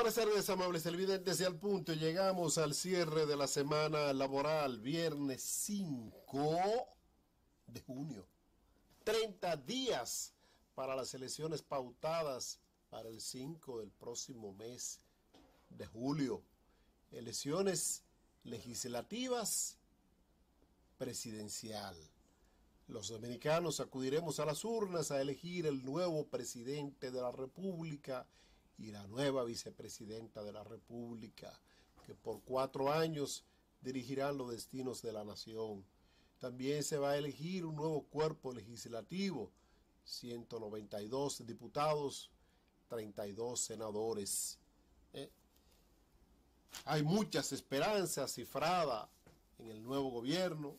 Buenas tardes, amables televidentes, y al punto llegamos al cierre de la semana laboral, viernes 5 de junio. 30 días para las elecciones pautadas para el 5 del próximo mes de julio. Elecciones legislativas, presidencial. Los dominicanos acudiremos a las urnas a elegir el nuevo presidente de la República y la nueva vicepresidenta de la República, que por 4 años dirigirán los destinos de la nación. También se va a elegir un nuevo cuerpo legislativo, 192 diputados, 32 senadores. Hay muchas esperanzas cifradas en el nuevo gobierno,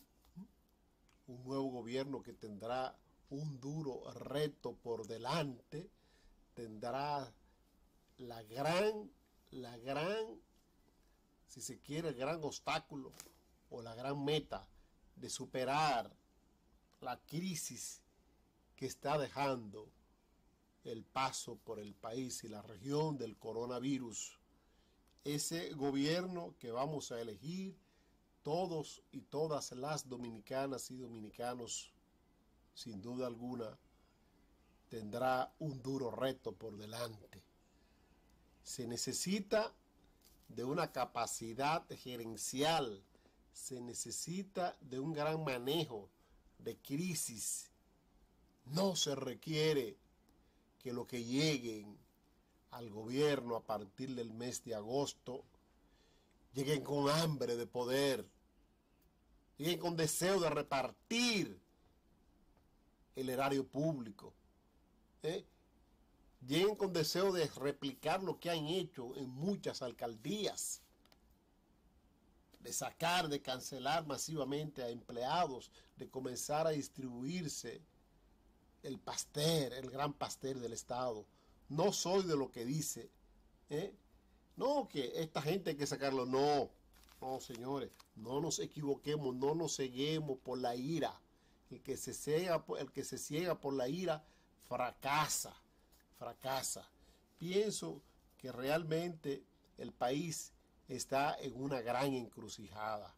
un nuevo gobierno que tendrá un duro reto por delante, tendrá la gran, si se quiere, el gran obstáculo o la gran meta de superar la crisis que está dejando el paso por el país y la región del coronavirus. Ese gobierno que vamos a elegir todos y todas las dominicanas y dominicanos, sin duda alguna, tendrá un duro reto por delante. Se necesita de una capacidad gerencial, se necesita de un gran manejo de crisis. No se requiere que los que lleguen al gobierno a partir del mes de agosto lleguen con hambre de poder, lleguen con deseo de repartir el erario público, lleguen con deseo de replicar lo que han hecho en muchas alcaldías, de sacar, de cancelar masivamente a empleados, de comenzar a distribuirse el pastel, el gran pastel del Estado. No soy de lo que dice, no, que esta gente hay que sacarlo. No, señores, no nos equivoquemos, no nos ceguemos por la ira. El que se ciega por la ira fracasa. Pienso que realmente el país está en una gran encrucijada.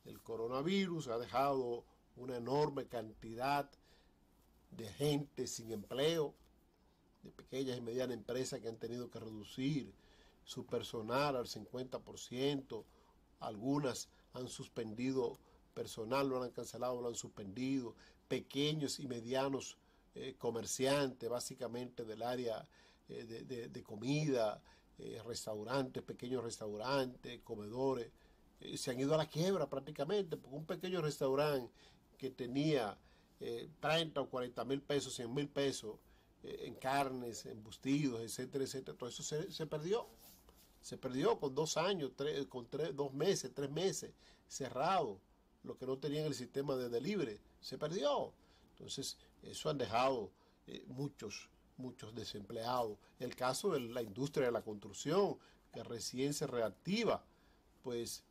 El coronavirus ha dejado una enorme cantidad de gente sin empleo, de pequeñas y medianas empresas que han tenido que reducir su personal al 50%, algunas han suspendido personal, lo han cancelado, lo han suspendido, pequeños y medianos comerciantes, básicamente del área de comida, restaurantes, pequeños restaurantes, comedores, se han ido a la quiebra prácticamente, porque un pequeño restaurante que tenía 30 o 40 mil pesos, 100 mil pesos en carnes, embutidos, etcétera, etcétera, todo eso se perdió. Se perdió con 2 años, 2 meses, 3 meses cerrado. Lo que no tenían el sistema de delivery se perdió. Entonces, eso han dejado muchos desempleados. El caso de la industria de la construcción, que recién se reactiva, pues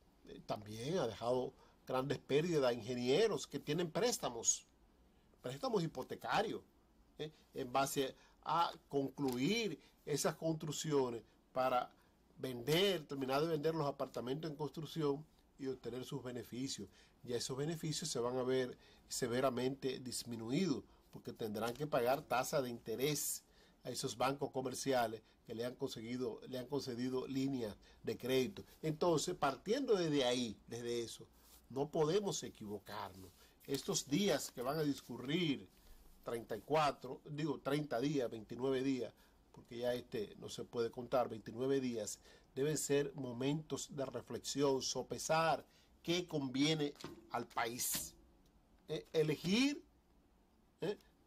también ha dejado grandes pérdidas a ingenieros que tienen préstamos hipotecarios, en base a concluir esas construcciones para terminar de vender los apartamentos en construcción y obtener sus beneficios. Ya esos beneficios se van a ver severamente disminuidos, porque tendrán que pagar tasa de interés a esos bancos comerciales que le han concedido líneas de crédito. Entonces, partiendo desde ahí, desde eso, no podemos equivocarnos. Estos días que van a discurrir, 30 días, 29 días, porque ya no se puede contar, 29 días, deben ser momentos de reflexión, sopesar qué conviene al país. Elegir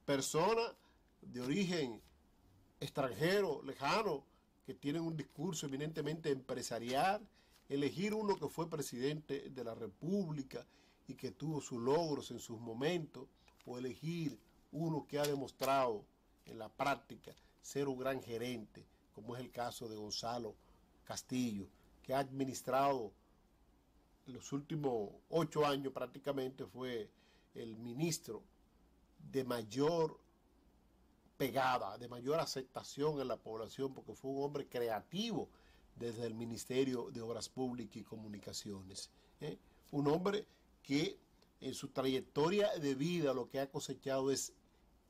personas de origen extranjero, lejano, que tienen un discurso eminentemente empresarial, elegir uno que fue presidente de la República y que tuvo sus logros en sus momentos, o elegir uno que ha demostrado en la práctica ser un gran gerente, como es el caso de Gonzalo Castillo, que ha administrado en los últimos 8 años prácticamente, fue el ministro de mayor pegada, de mayor aceptación en la población, porque fue un hombre creativo desde el Ministerio de Obras Públicas y Comunicaciones. Un hombre que en su trayectoria de vida lo que ha cosechado es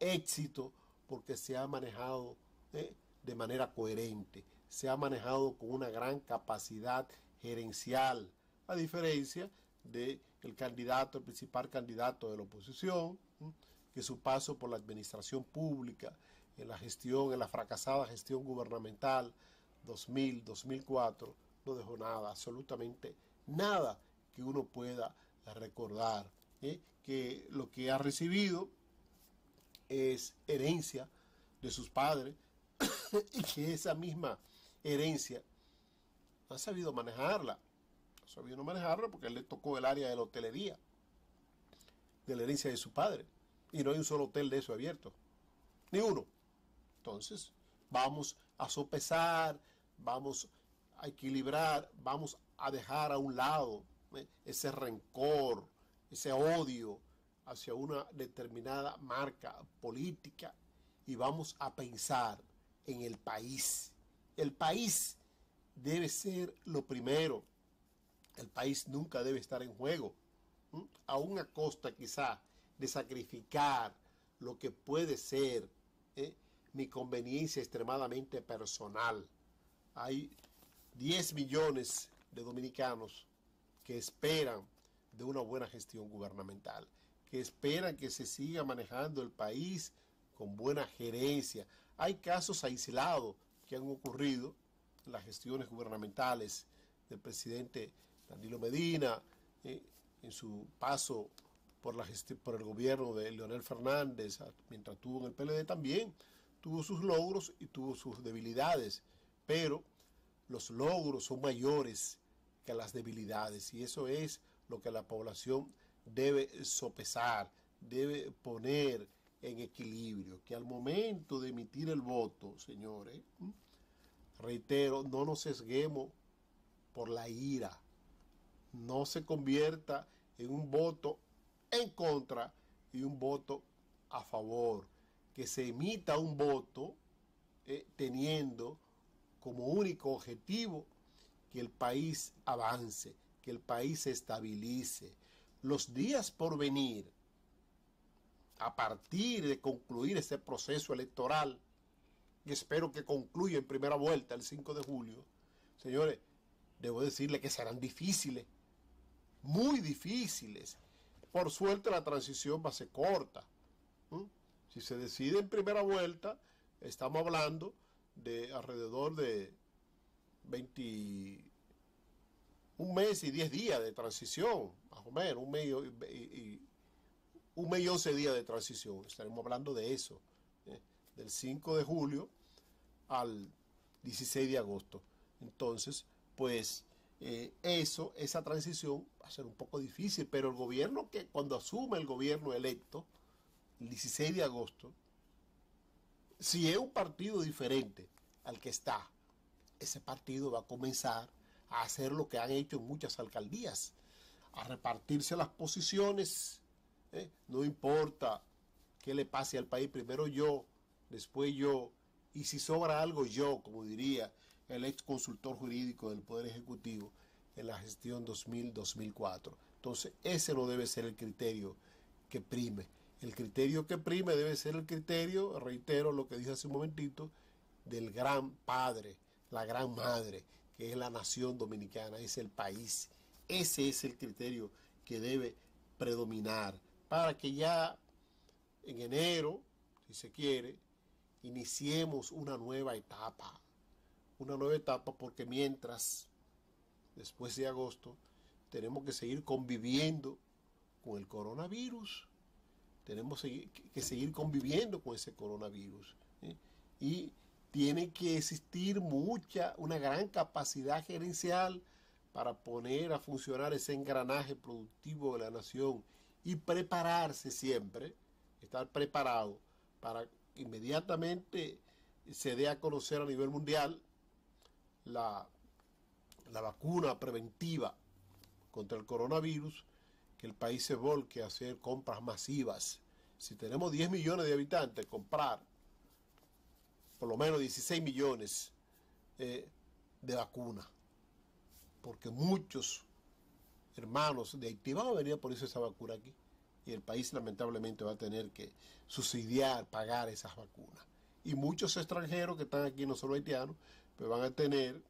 éxito, porque se ha manejado de manera coherente, se ha manejado con una gran capacidad gerencial, a diferencia del candidato, el principal candidato de la oposición, que su paso por la administración pública, en la gestión, en la fracasada gestión gubernamental 2000-2004, no dejó nada, absolutamente nada que uno pueda recordar, que lo que ha recibido es herencia de sus padres y que esa misma herencia no ha sabido manejarla. No ha sabido manejarla porque a él le tocó el área de la hotelería, de la herencia de su padre. Y no hay un solo hotel de eso abierto. Ni uno. Entonces, vamos a sopesar, vamos a equilibrar, vamos a dejar a un lado ese rencor, ese odio hacia una determinada marca política y vamos a pensar en el país. El país debe ser lo primero. El país nunca debe estar en juego, aún a costa quizá de sacrificar lo que puede ser mi conveniencia extremadamente personal. Hay 10 millones de dominicanos que esperan de una buena gestión gubernamental, que esperan que se siga manejando el país con buena gerencia. Hay casos aislados que han ocurrido en las gestiones gubernamentales del presidente Danilo Medina, en su paso por el gobierno de Leonel Fernández, mientras estuvo en el PLD también, tuvo sus logros y tuvo sus debilidades, pero los logros son mayores que las debilidades y eso es lo que la población debe sopesar, debe poner en equilibrio, que al momento de emitir el voto, señores, reitero, no nos sesguemos por la ira, no se convierta en un voto en contra y un voto a favor, que se emita un voto teniendo como único objetivo que el país avance, que el país se estabilice. Los días por venir, a partir de concluir ese proceso electoral, y espero que concluya en primera vuelta el 5 de julio, señores, debo decirle que serán difíciles, muy difíciles. Por suerte la transición va a ser corta. Si se decide en primera vuelta, estamos hablando de alrededor de un mes y 10 días de transición, más o menos, un mes y 11 días de transición. Estaremos hablando de eso, del 5 de julio al 16 de agosto. Entonces, pues esa transición va a ser un poco difícil, pero el gobierno que cuando asume el gobierno electo, el 16 de agosto, si es un partido diferente al que está, ese partido va a comenzar a hacer lo que han hecho en muchas alcaldías, a repartirse las posiciones, no importa qué le pase al país, primero yo, después yo, y si sobra algo yo, como diría el ex consultor jurídico del Poder Ejecutivo en la gestión 2000-2004. Entonces, ese no debe ser el criterio que prime. El criterio que prime debe ser el criterio, reitero lo que dije hace un momentito, del gran padre, la gran madre, que es la nación dominicana, es el país. Ese es el criterio que debe predominar para que ya en enero, si se quiere, iniciemos una nueva etapa. Una nueva etapa porque mientras, después de agosto, tenemos que seguir conviviendo con el coronavirus. Tenemos que seguir conviviendo con ese coronavirus. Y tiene que existir una gran capacidad gerencial para poner a funcionar ese engranaje productivo de la nación y prepararse siempre, estar preparado para que inmediatamente se dé a conocer a nivel mundial la vacuna preventiva contra el coronavirus, que el país se volque a hacer compras masivas. Si tenemos 10 millones de habitantes, comprar por lo menos 16 millones de vacunas, porque muchos hermanos de Haití van a venir a ponerse esa vacuna aquí, y el país lamentablemente va a tener que subsidiar, pagar esas vacunas. Y muchos extranjeros que están aquí, no solo haitianos, pues van a tener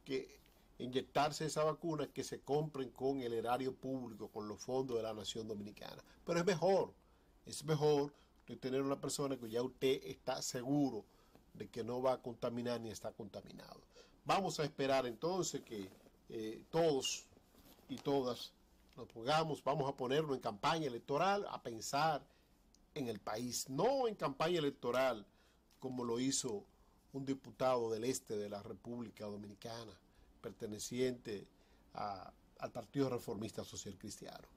que inyectarse esa vacuna que se compren con el erario público, con los fondos de la nación dominicana. Pero es mejor de tener una persona que ya usted está seguro de que no va a contaminar ni está contaminado. Vamos a esperar entonces que todos y todas nos pongamos, vamos a ponerlo en campaña electoral, a pensar en el país, no en campaña electoral como lo hizo un diputado del este de la República Dominicana, perteneciente al Partido Reformista Social Cristiano.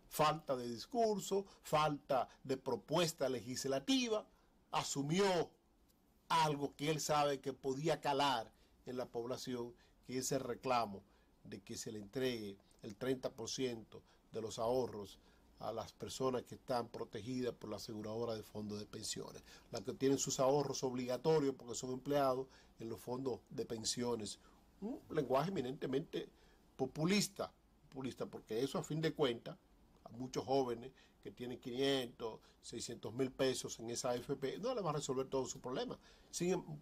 Falta de discurso, falta de propuesta legislativa, asumió algo que él sabe que podía calar en la población, que es el reclamo de que se le entregue el 30% de los ahorros a las personas que están protegidas por la aseguradora de fondos de pensiones, las que tienen sus ahorros obligatorios porque son empleados en los fondos de pensiones. Un lenguaje eminentemente populista, porque eso a fin de cuentas, a muchos jóvenes que tienen 500, 600 mil pesos en esa AFP, no le va a resolver todo su problema.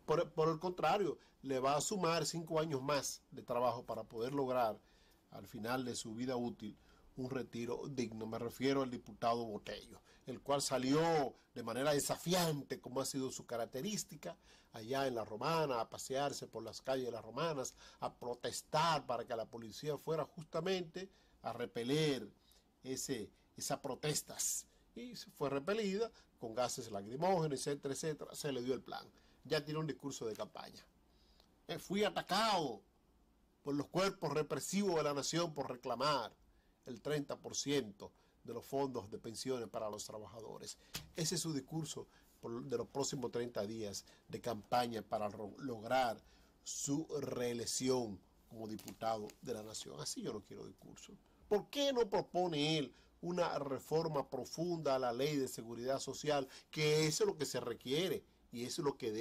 Por el contrario, le va a sumar 5 años más de trabajo para poder lograr al final de su vida útil un retiro digno. Me refiero al diputado Botello, el cual salió de manera desafiante, como ha sido su característica, allá en La Romana, a pasearse por las calles de Las Romanas, a protestar para que la policía fuera justamente a repeler esas protestas. Y fue repelida con gases lacrimógenos, etcétera, etcétera. Se le dio el plan. Ya tiene un discurso de campaña. Fui atacado por los cuerpos represivos de la nación por reclamar el 30% de los fondos de pensiones para los trabajadores. Ese es su discurso de los próximos 30 días de campaña para lograr su reelección como diputado de la nación. Así yo no quiero discurso. ¿Por qué no propone él una reforma profunda a la ley de seguridad social? Que eso es lo que se requiere y eso es lo que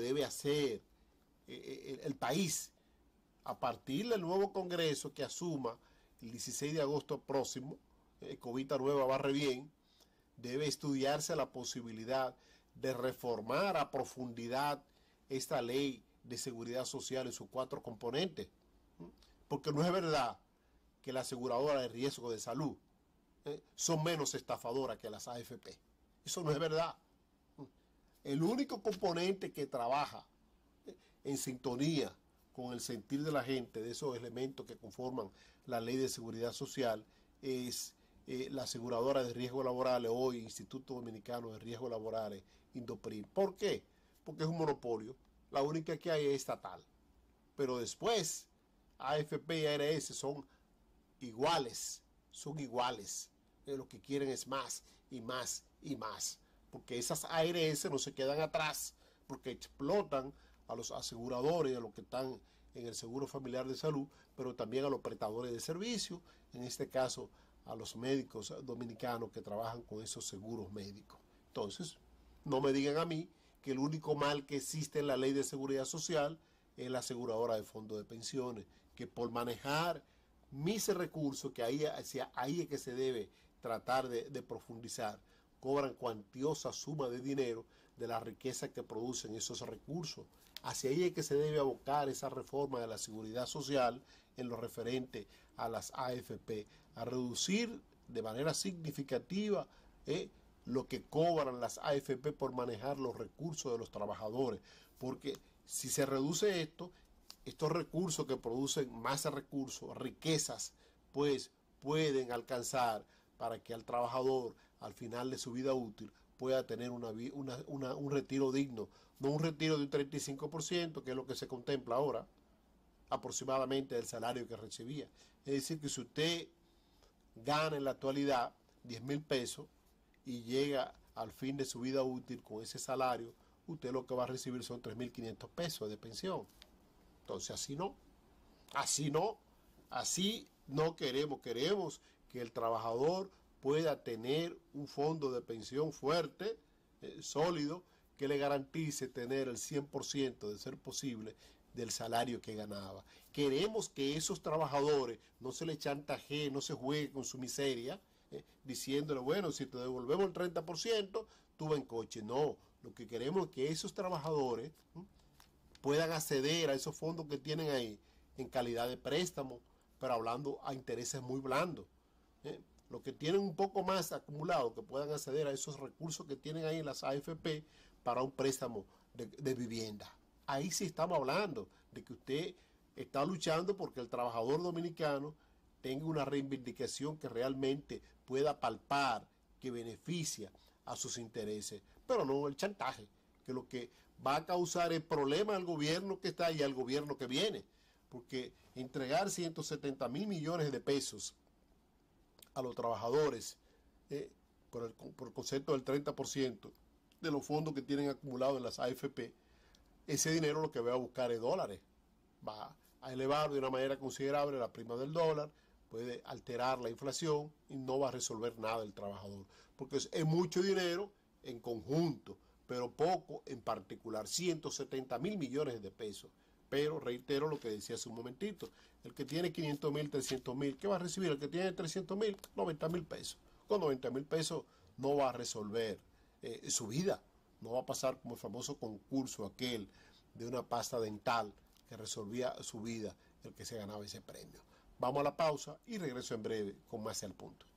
debe hacer el país a partir del nuevo Congreso que asuma el 16 de agosto próximo. Covita Nueva barre bien, debe estudiarse la posibilidad de reformar a profundidad esta ley de seguridad social en sus 4 componentes. Porque no es verdad que las aseguradoras de riesgo de salud son menos estafadoras que las AFP. Eso no es verdad. El único componente que trabaja en sintonía con el sentir de la gente, de esos elementos que conforman la ley de seguridad social, es la aseguradora de riesgos laborales, hoy Instituto Dominicano de Riesgos Laborales, Indoprim. ¿Por qué? Porque es un monopolio. La única que hay es estatal. Pero después, AFP y ARS son iguales. Lo que quieren es más y más y más. Porque esas ARS no se quedan atrás, porque explotan a los aseguradores, a los que están en el seguro familiar de salud, pero también a los prestadores de servicios, en este caso a los médicos dominicanos que trabajan con esos seguros médicos. Entonces, no me digan a mí que el único mal que existe en la ley de seguridad social es la aseguradora de fondos de pensiones, que por manejar mis recursos, que ahí es que se debe tratar de profundizar, cobran cuantiosa suma de dinero de la riqueza que producen esos recursos. Hacia ahí es que se debe abocar esa reforma de la seguridad social en lo referente a las AFP, a reducir de manera significativa lo que cobran las AFP por manejar los recursos de los trabajadores, porque si se reduce estos recursos que producen más recursos, riquezas, pues pueden alcanzar para que al trabajador al final de su vida útil pueda tener un retiro digno, no un retiro de un 35%, que es lo que se contempla ahora, aproximadamente del salario que recibía. Es decir, que si usted gana en la actualidad 10 mil pesos y llega al fin de su vida útil con ese salario, usted lo que va a recibir son 3.500 pesos de pensión. Entonces así no queremos que el trabajador pueda tener un fondo de pensión fuerte, sólido, que le garantice tener el 100% de ser posible del salario que ganaba. Queremos que esos trabajadores no se le chantajee, no se juegue con su miseria, diciéndole, bueno, si te devolvemos el 30%, tú vas en coche. No, lo que queremos es que esos trabajadores puedan acceder a esos fondos que tienen ahí en calidad de préstamo, pero hablando a intereses muy blandos. Los que tienen un poco más acumulado, que puedan acceder a esos recursos que tienen ahí en las AFP para un préstamo de vivienda. Ahí sí estamos hablando de que usted está luchando porque el trabajador dominicano tenga una reivindicación que realmente pueda palpar, que beneficia a sus intereses, pero no el chantaje, que lo que va a causar el problema al gobierno que está y al gobierno que viene, porque entregar 170.000 millones de pesos a los trabajadores por el concepto del 30% de los fondos que tienen acumulados en las AFP, ese dinero lo que va a buscar es dólares. Va a elevar de una manera considerable la prima del dólar, puede alterar la inflación y no va a resolver nada el trabajador, porque es mucho dinero en conjunto, pero poco en particular, 170.000 millones de pesos. Pero reitero lo que decía hace un momentito, el que tiene 500.000, 300.000, ¿qué va a recibir? El que tiene 300.000, 90.000 pesos. Con 90.000 pesos no va a resolver su vida, no va a pasar como el famoso concurso aquel de una pasta dental que resolvía su vida el que se ganaba ese premio. Vamos a la pausa y regreso en breve con más al punto.